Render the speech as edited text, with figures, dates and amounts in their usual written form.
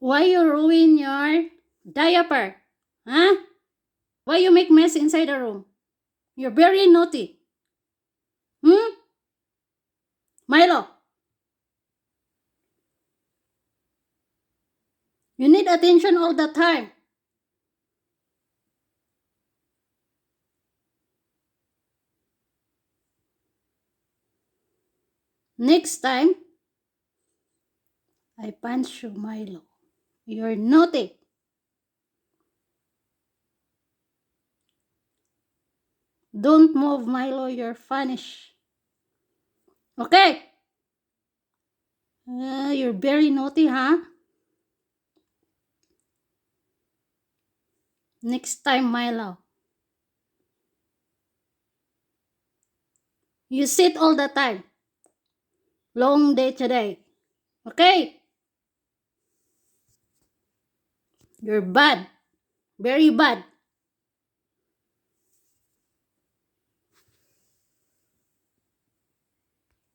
Why you ruin your diaper? Huh? Why you make mess inside the room? You're very naughty. Milo, you need attention all the time. Next time, I punch you, Milo. You're naughty. Don't move, Milo. You're punished. Okay? You're very naughty, huh? Next time, Milo. You sit all the time. Long day today. Okay? You're bad. Very bad.